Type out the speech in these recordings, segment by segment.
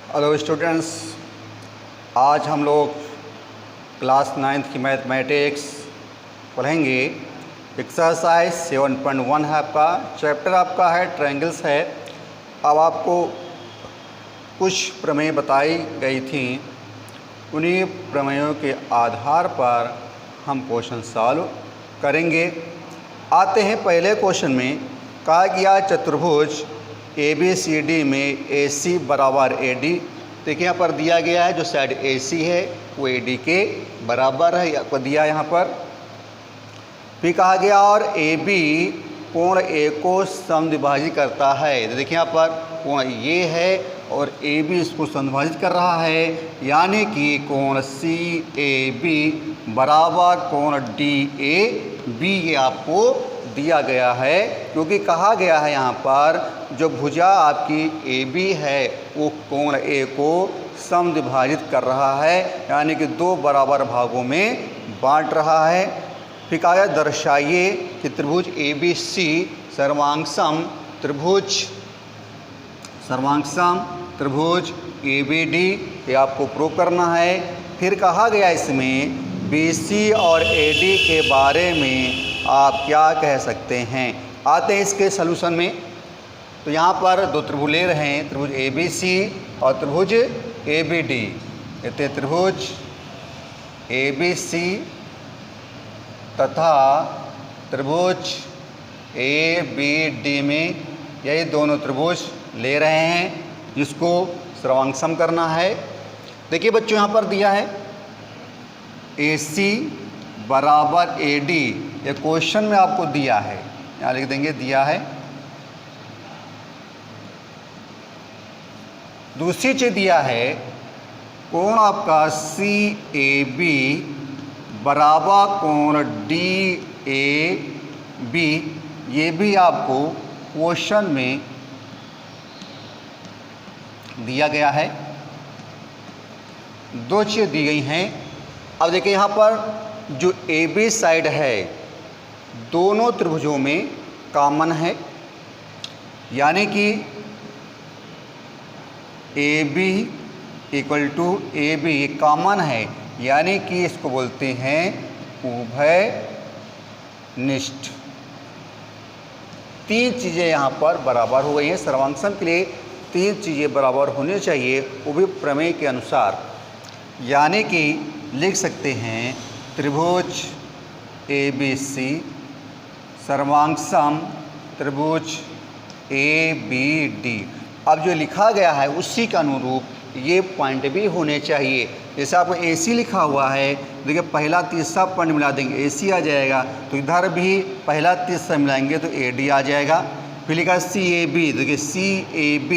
Hello students, आज हम लोग क्लास 9th की मैथमेटिक्स पढ़ेंगे। एक्सरसाइज 7.1 है आपका, चैप्टर आपका है ट्रायंगल्स है। अब आपको कुछ प्रमेय बताई गई थी, उन्हीं प्रमेयों के आधार पर हम क्वेश्चन सॉल्व करेंगे। आते हैं पहले क्वेश्चन में। कहा गया चतुर्भुज ABCD में AC बराबर AD। देखिए यहाँ पर दिया गया है जो साइड AC है वो AD के बराबर है, आपको दिया यहाँ पर। फिर कहा गया और AB कोण A को समद्विभाजित करता है। तो देखिए यहाँ पर कोण ये है और AB इसको समद्विभाजित कर रहा है, यानी कि कोण CAB बराबर कोण DAB ये आपको दिया गया है। क्योंकि कहा गया है यहाँ पर जो भुजा आपकी AB है वो कोण A को समद्विभाजित कर रहा है, यानी कि दो बराबर भागों में बांट रहा है। फिर कहा गया दर्शाइए कि त्रिभुज ABC सर्वांगसम त्रिभुज ABD ये आपको प्रूव करना है। फिर कहा गया इसमें BC और AD के बारे में आप क्या कह सकते हैं। आते हैं इसके सलूशन में। तो यहाँ पर दो त्रिभुज ले रहे हैं, त्रिभुज ABC और त्रिभुज ABD। कहते हैं त्रिभुज ABC तथा त्रिभुज ABD में यही दोनों त्रिभुज ले रहे हैं, जिसको सर्वांगसम करना है। देखिए बच्चों यहाँ पर दिया है AC बराबर AD, ये क्वेश्चन में आपको दिया है, यहाँ लिख देंगे दिया है। दूसरी चीज़ दिया है कोण आपका CAB बराबर कोण DAB, ये भी आपको क्वेश्चन में दिया गया है। दो चीज़ दी गई हैं। अब देखिए यहाँ पर जो AB साइड है दोनों त्रिभुजों में कॉमन है, यानी कि AB इक्वल टू AB ये कॉमन है, यानी कि इसको बोलते हैं उभयनिष्ठ। तीन चीज़ें यहाँ पर बराबर हो गई हैं। सर्वांगसम के लिए तीन चीज़ें बराबर होनी चाहिए, वो भी प्रमेय के अनुसार। यानी कि लिख सकते हैं त्रिभुज ABC सर्वांगसम त्रिभुज ABD। अब जो लिखा गया है उसी के अनुरूप ये पॉइंट भी होने चाहिए। जैसे आपको AC लिखा हुआ है, देखिए पहला तीसरा पॉइंट मिला देंगे AC आ जाएगा, तो इधर भी पहला तीसरा मिलाएंगे तो AD आ जाएगा। फिर लिखा CAB, देखिए CAB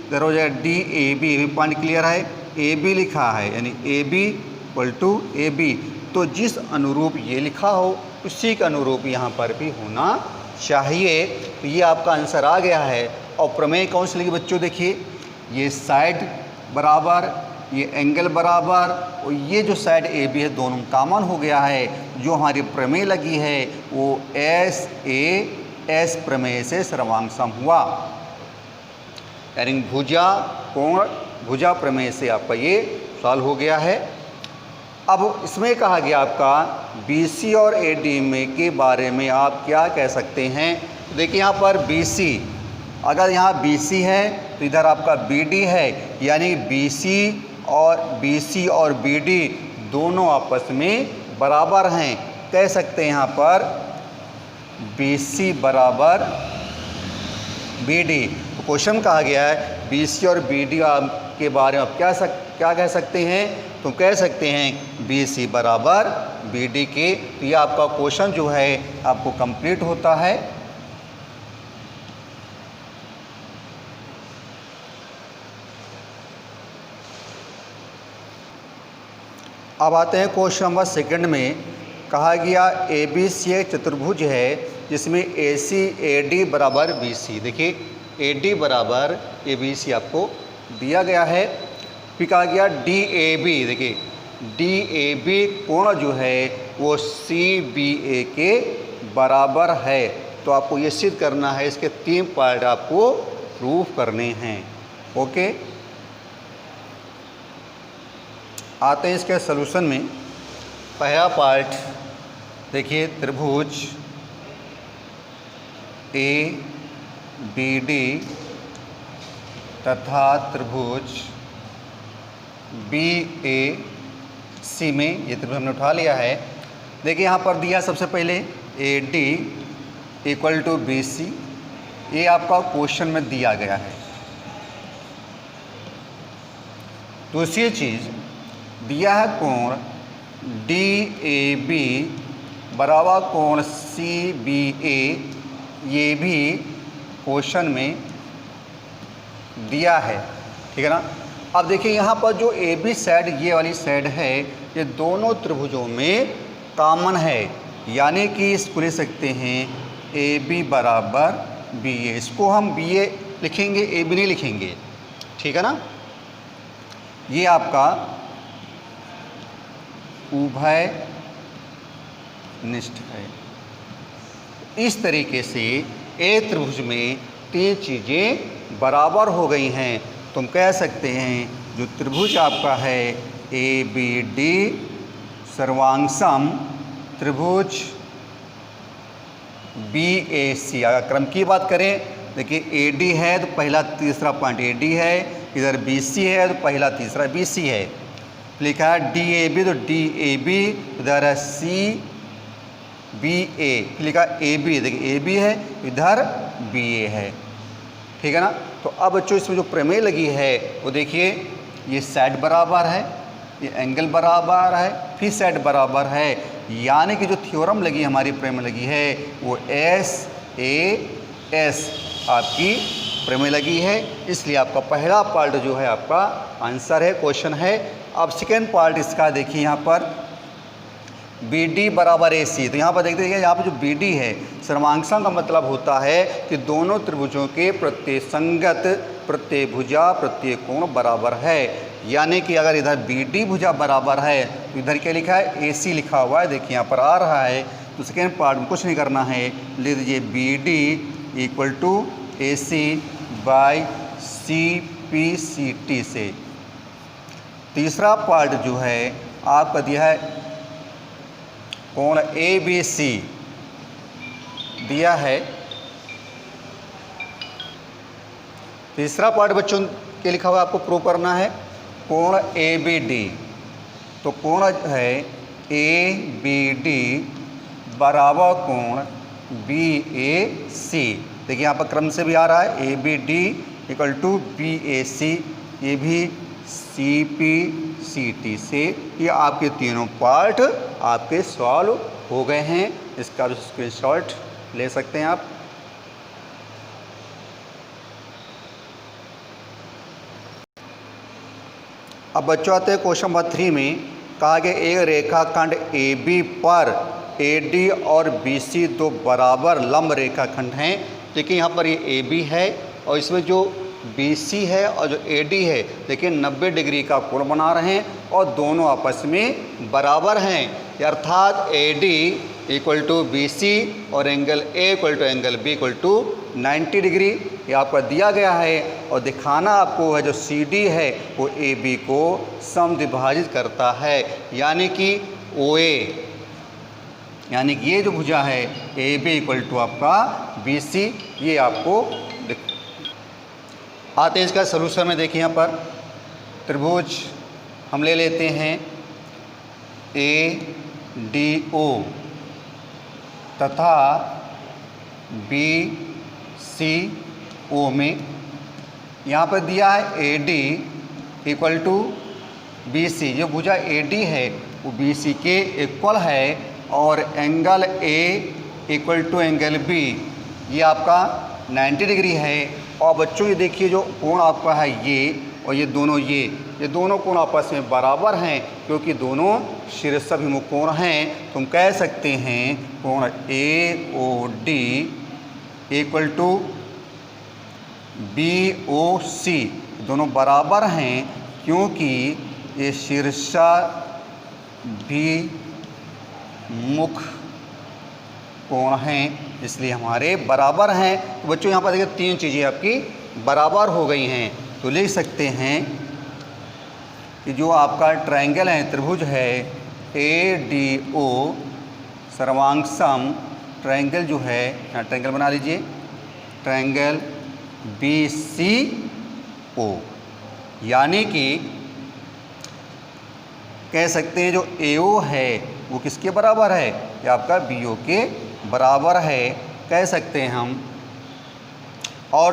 इधर हो जाएगा DAB, भी पॉइंट क्लियर है। AB लिखा है यानी AB इक्वल टू AB, तो जिस अनुरूप ये लिखा हो उसी के अनुरूप यहाँ पर भी होना चाहिए। तो ये आपका आंसर आ गया है। और प्रमेय कौन सी लगी बच्चों, देखिए ये साइड बराबर, ये एंगल बराबर और ये जो साइड AB है दोनों कॉमन हो गया है। जो हमारी प्रमेय लगी है वो SAS प्रमेय से सर्वांगसम हुआ, यानी भुजा प्रमेय से आपका ये सॉल्व हो गया है। अब इसमें कहा गया आपका BC और AD में के बारे में आप क्या कह सकते हैं। देखिए यहाँ पर BC, अगर यहाँ BC है तो इधर आपका BD है, यानी BC और BD दोनों आपस में बराबर हैं। कह सकते हैं यहाँ पर BC बराबर BD। तो क्वेश्चन कहा गया है BC और BD के बारे में आप क्या कह सकते हैं। तो कह सकते हैं BC बराबर BD के। तो ये आपका क्वेश्चन जो है आपको कंप्लीट होता है। अब आते हैं क्वेश्चन नंबर सेकंड में। कहा गया ABC एक चतुर्भुज है जिसमें AC AD बराबर BC। देखिए AD बराबर ABC आपको दिया गया है। फिर कहा गया DAB, देखिए DAB कोण जो है वो CBA के बराबर है। तो आपको ये सिद्ध करना है, इसके तीन पार्ट आपको प्रूफ करने हैं। ओके। आते हैं इसके सलूशन में। पहला पार्ट देखिए, त्रिभुज ए बी डी तथा त्रिभुज बी ए सी में, ये त्रिभुज हमने उठा लिया है। देखिए यहाँ पर दिया सबसे पहले A D equal to B C, ये आपका क्वेश्चन में दिया गया है। दूसरी चीज़ दिया है कोण डी ए बी बराबर कोण सी बी ए, ये भी क्वेश्चन में दिया है, ठीक है ना। अब देखिए यहाँ पर जो ए बी साइड, ये वाली साइड है, ये दोनों त्रिभुजों में कॉमन है, यानी कि इसको लिख सकते हैं ए बी बराबर बी ए। इसको हम बी ए लिखेंगे, ए बी नहीं लिखेंगे, ठीक है ना। ये आपका उभय निष्ठ है। इस तरीके से ए त्रिभुज में तीन चीज़ें बराबर हो गई हैं। तुम कह सकते हैं जो त्रिभुज आपका है ए बी डी सर्वांगसम त्रिभुज बी ए सी। अगर क्रम की बात करें, देखिए ए डी है तो पहला तीसरा पॉइंट ए डी है, इधर बी सी है तो पहला तीसरा बी सी है। लिखा है डी ए बी तो डी ए बी, इधर है सी बी ए, लिखा ए बी, देखिए ए बी है, इधर बी ए है, ठीक है ना। तो अब बच्चों इसमें जो प्रमेय लगी है वो देखिए, ये साइड बराबर है, ये एंगल बराबर है, फिर साइड बराबर है, यानी कि जो थ्योरम लगी हमारी प्रमेय लगी है वो एस ए एस आपकी प्रमेय लगी है। इसलिए आपका पहला पार्ट जो है आपका आंसर है, क्वेश्चन है। अब सेकेंड पार्ट इसका देखिए, यहाँ पर बी डी बराबर ए सी। तो यहाँ पर देखते हैं, यहाँ पर जो बी डी है सर्वांगसम का मतलब होता है कि दोनों त्रिभुजों के प्रत्येक संगत प्रत्येक भुजा प्रत्येक कोण बराबर है। यानी कि अगर इधर बी डी भुजा बराबर है तो इधर क्या लिखा है, ए सी लिखा हुआ है, देखिए यहाँ पर आ रहा है। तो सेकेंड पार्ट में कुछ नहीं करना है, लिख दीजिए B D equal to A C by C P C T से। तीसरा पार्ट जो है आपका दिया है कोण ए बी सी दिया है। तीसरा पार्ट बच्चों के लिखा हुआ आपको प्रूव करना है कोण ए बी डी। तो कोण है ए बी डी बराबर कोण बी ए सी। देखिए यहाँ पर क्रम से भी आ रहा है, A B D equal to B A C, ये भी सी पी सी टी से। ये आपके तीनों पार्ट आपके सॉल्व हो गए हैं। इसका स्क्रीनशॉट ले सकते हैं आप। अब बच्चों आते हैं क्वेश्चन नंबर 3 में। कहा गया एक रेखाखंड ए बी पर ए डी और बी सी दो बराबर लंब रेखाखंड हैं। देखिए यहाँ पर ये ए बी है और इसमें जो बी सी है और जो ए डी है, देखिए 90 डिग्री का कोण बना रहे हैं और दोनों आपस में बराबर हैं। अर्थात A D equal to B C और angle A equal to angle B equal to 90 degree, ये आपका दिया गया है। और दिखाना आपको है जो सी डी है वो ए बी को समद्विभाजित करता है, यानी कि ओ ए, यानी कि ये जो भुजा है ए बी इक्वल टू आपका बी सी, ये आपको आते हैं इसका सलूशन में। देखिए यहाँ पर त्रिभुज हम ले लेते हैं ए डी ओ तथा बी सी ओ में। यहाँ पर दिया है A D equal to B C, जो भुजा ए डी है वो बी सी के इक्वल है और angle A equal to angle B, ये आपका 90 डिग्री है। और बच्चों ये देखिए जो कोण आपका है ये और ये दोनों कोण आपस में बराबर हैं, क्योंकि दोनों शीर्षाभिमुख कोण हैं। तुम कह सकते हैं कोण A O D equal to B O C, दोनों बराबर हैं क्योंकि ये शीर्षाभिमुख कोण हैं, इसलिए हमारे बराबर हैं। तो बच्चों यहाँ पर देखिए तीन चीज़ें आपकी बराबर हो गई हैं। तो लिख सकते हैं कि जो आपका ट्रायंगल है, त्रिभुज है ADO सर्वांगसम ट्रायंगल जो है, यहाँ ट्रायंगल बना लीजिए, ट्रायंगल BCO, यानी कि कह सकते हैं जो AO है वो किसके बराबर है, ये आपका BO के बराबर है कह सकते हैं हम। और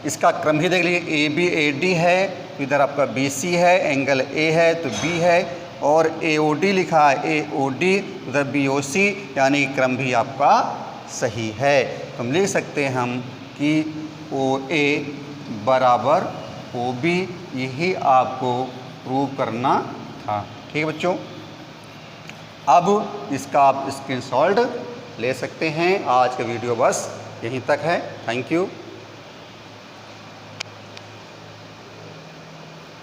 इसका क्रम भी देख लीजिए, AB AD है, इधर आपका BC है, एंगल A है तो B है, और AOD लिखा है AOD, उधर BOC, यानी क्रम भी आपका सही है। तो हम लिख सकते हैं हम कि OA बराबर OB, यही आपको प्रूव करना था। ठीक है बच्चों, अब इसका आप स्क्रीनशॉट ले सकते हैं। आज का वीडियो बस यहीं तक है। Thank you.